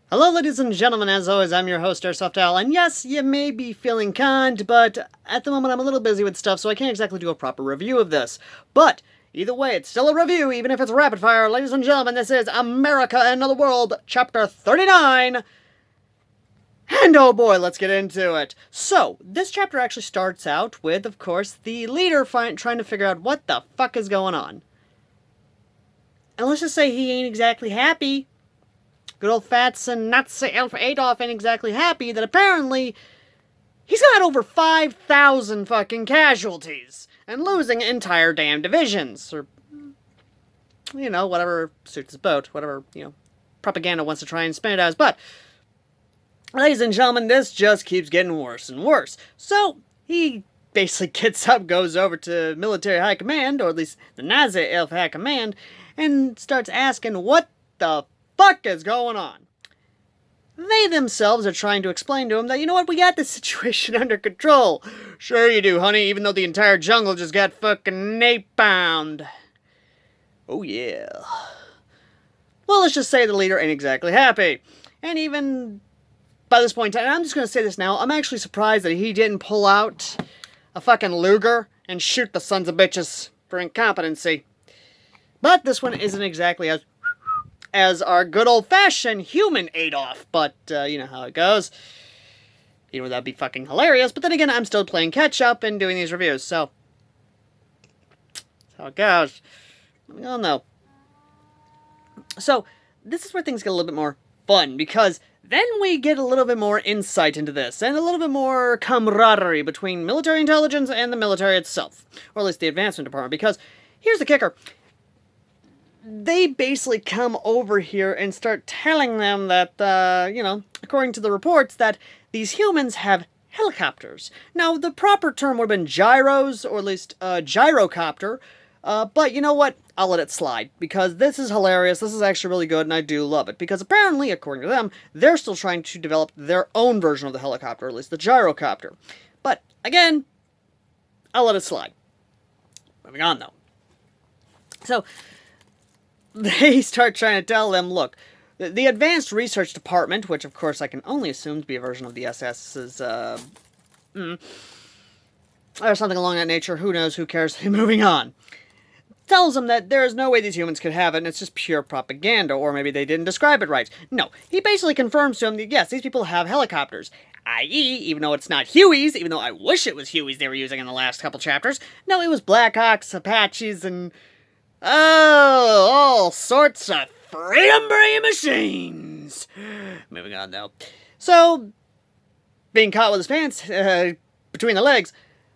Hello, ladies and gentlemen. As always, I'm your host, AirsoftAl, and yes, you may be feeling kind, but at the moment I'm a little busy with stuff, so I can't exactly do a proper review of this. But either way, it's still a review, even if it's rapid fire. Ladies and gentlemen, this is America and Another World, Chapter 39. And oh boy, let's get into it. So, this chapter actually starts out with, of course, the leader trying to figure out what the fuck is going on. And let's just say he ain't exactly happy. Good old Fats and Nazi Adolf ain't exactly happy that apparently he's got over 5,000 fucking casualties and losing entire damn divisions. Or, you know, whatever suits his boat. Whatever, propaganda wants to try and spin it as. But, ladies and gentlemen, this just keeps getting worse and worse. So, he basically gets up, goes over to military high command, or at least the Nazi Elf high command, and starts asking what the fuck is going on. They themselves are trying to explain to him that, you know what, we got this situation under control. Sure you do, honey, even though the entire jungle just got fucking napalmed. Oh yeah. Well, let's just say the leader ain't exactly happy. And even by this point in time, I'm just going to say this now, I'm actually surprised that he didn't pull out a fucking Luger and shoot the sons of bitches for incompetency. But this one isn't exactly as our good old-fashioned human Adolf, but you know how it goes. You know, that'd be fucking hilarious, but then again, I'm still playing catch-up and doing these reviews, so that's how it goes. We all know. So, this is where things get a little bit more fun, because then we get a little bit more insight into this, and a little bit more camaraderie between military intelligence and the military itself, or at least the advancement department, because here's the kicker. They basically come over here and start telling them that, according to the reports, that these humans have helicopters. Now, the proper term would have been gyros, or at least gyrocopter, but you know what? I'll let it slide, because this is hilarious, this is actually really good, and I do love it, because apparently, according to them, they're still trying to develop their own version of the helicopter, or at least the gyrocopter. But, again, I'll let it slide. Moving on, though. So, they start trying to tell them, look, the Advanced Research Department, which of course I can only assume to be a version of the SS's, or something along that nature, who knows, who cares, moving on, tells them that there is no way these humans could have it, and it's just pure propaganda, or maybe they didn't describe it right. No, he basically confirms to them that, yes, these people have helicopters, i.e., even though it's not Hueys, even though I wish it was Hueys they were using in the last couple chapters, no, it was Blackhawks, Apaches, and all sorts of freedom-brain machines. Moving on, though. So, being caught with his pants between the legs,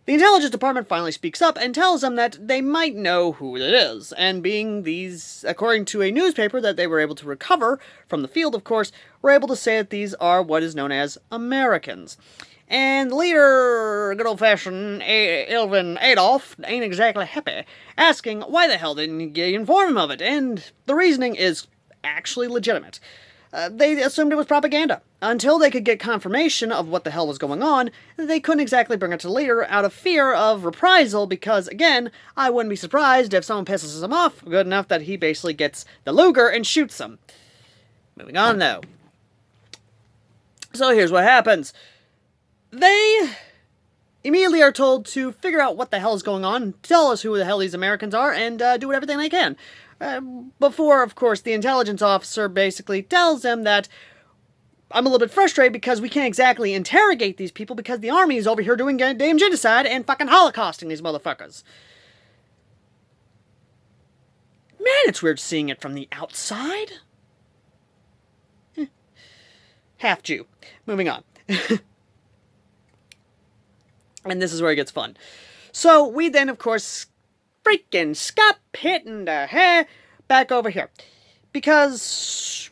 the intelligence department finally speaks up and tells them that they might know who it is. And being these, according to a newspaper that they were able to recover from the field, of course, were able to say that these are what is known as Americans. And the leader, good old-fashioned Elvin Adolf, ain't exactly happy, asking why the hell didn't you inform him of it, and the reasoning is actually legitimate. They assumed it was propaganda. Until they could get confirmation of what the hell was going on, they couldn't exactly bring it to the leader out of fear of reprisal, because, again, I wouldn't be surprised if someone pisses him off good enough that he basically gets the Luger and shoots them. Moving on, though. So here's what happens. They immediately are told to figure out what the hell is going on, tell us who the hell these Americans are, and do everything they can. Before, of course, the intelligence officer basically tells them that I'm a little bit frustrated because we can't exactly interrogate these people because the army is over here doing damn genocide and fucking holocausting these motherfuckers. Man, it's weird seeing it from the outside. Half Jew. Moving on. And this is where it gets fun. So, we then, of course, freaking skip hitting the hair back over here. Because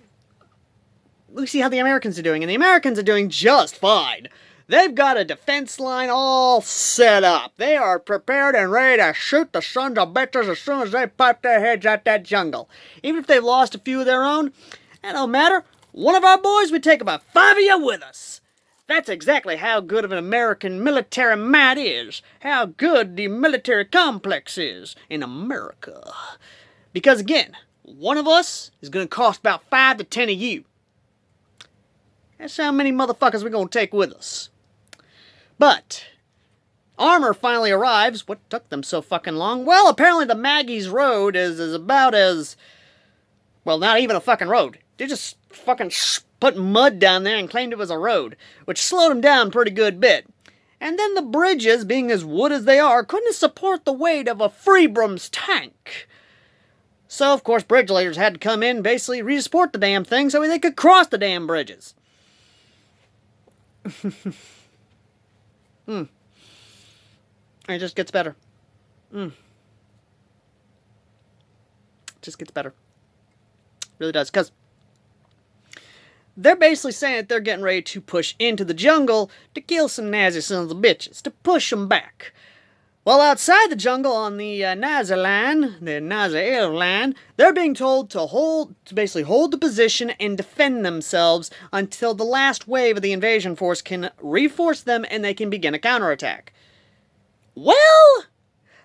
we see how the Americans are doing, and the Americans are doing just fine. They've got a defense line all set up. They are prepared and ready to shoot the sons of bitches as soon as they pop their heads out that jungle. Even if they've lost a few of their own, it don't matter. One of our boys would take about 5 of you with us. That's exactly how good of an American military might is. How good the military complex is in America. Because again, one of us is going to cost about 5 to 10 of you. That's how many motherfuckers we're gonna take with us. But armor finally arrives. What took them so fucking long? Well, apparently the Maggie's road is about as... well, not even a fucking road. They just fucking put mud down there and claimed it was a road, which slowed them down a pretty good bit. And then the bridges, being as wood as they are, couldn't support the weight of a Freebrum's tank. So, of course, bridge layers had to come in and basically re-support the damn thing so they could cross the damn bridges. It just gets better. It just gets better. It really does, because they're basically saying that they're getting ready to push into the jungle to kill some Nazi sons of bitches, to push them back. Well, outside the jungle on the Nazi land, the Nazi AIAW land, they're being told to basically hold the position and defend themselves until the last wave of the invasion force can reinforce them and they can begin a counterattack. Well,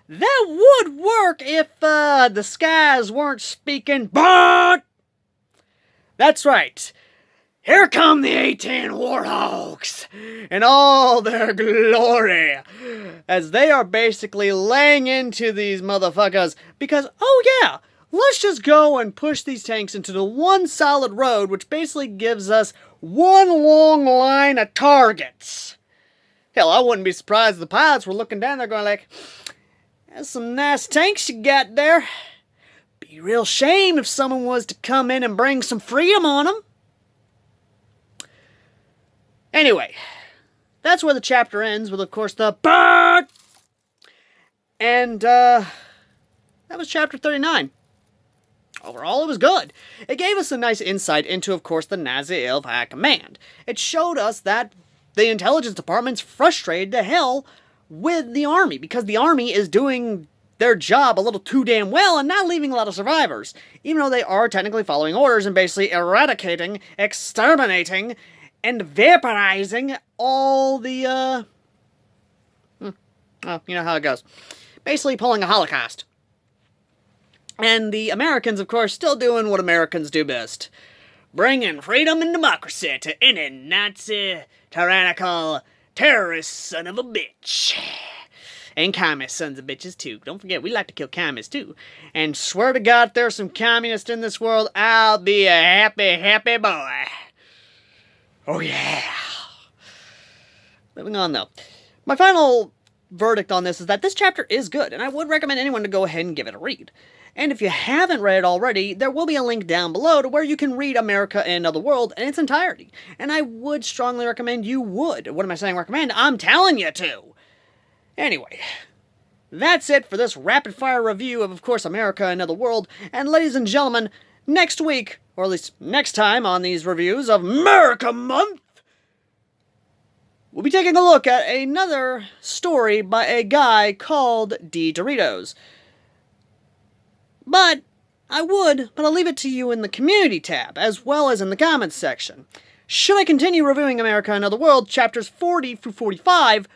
that would work if the skies weren't speaking, but that's right. Here come the 18 Warthogs in all their glory, as they are basically laying into these motherfuckers because, oh yeah, let's just go and push these tanks into the one solid road, which basically gives us one long line of targets. Hell, I wouldn't be surprised if the pilots were looking down there going like, "That's some nice tanks you got there. Be a real shame if someone was to come in and bring some freedom on them." Anyway, that's where the chapter ends with, of course, the bird! And, that was chapter 39. Overall, it was good. It gave us a nice insight into, of course, the Nazi AIAW High Command. It showed us that the intelligence department's frustrated to hell with the army, because the army is doing their job a little too damn well and not leaving a lot of survivors, even though they are technically following orders and basically eradicating, exterminating, and vaporizing all the, well, you know how it goes. Basically pulling a Holocaust. And the Americans, of course, still doing what Americans do best. Bringing freedom and democracy to any Nazi, tyrannical, terrorist son of a bitch. And communist sons of bitches, too. Don't forget, we like to kill communists, too. And swear to God, if there's some communists in this world, I'll be a happy, happy boy. Oh yeah! Moving on though. My final verdict on this is that this chapter is good, and I would recommend anyone to go ahead and give it a read. And if you haven't read it already, there will be a link down below to where you can read America and Another World in its entirety. And I would strongly recommend you would. What am I saying recommend? I'm telling you to! Anyway, that's it for this rapid-fire review of course, America and Another World. And ladies and gentlemen, next week, or at least next time on these reviews of America Month, we'll be taking a look at another story by a guy called D. Doritos. But I'll leave it to you in the community tab, as well as in the comments section. Should I continue reviewing America and Another World, chapters 40 through 45,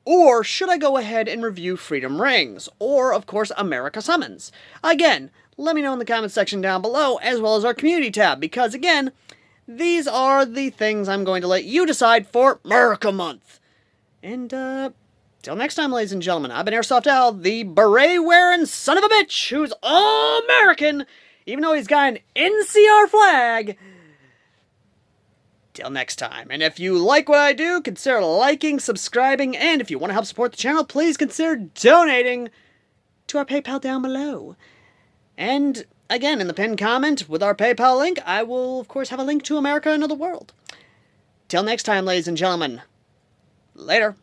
or should I go ahead and review Freedom Rings, or, of course, America Summons? Again, let me know in the comments section down below, as well as our community tab, because, again, these are the things I'm going to let you decide for America Month. And, till next time, ladies and gentlemen, I've been Airsoft Al, the beret-wearing son of a bitch who's all American, even though he's got an NCR flag. Till next time, and if you like what I do, consider liking, subscribing, and if you want to help support the channel, please consider donating to our PayPal down below. And, again, in the pinned comment with our PayPal link, I will, of course, have a link to America and Another World. Till next time, ladies and gentlemen, later.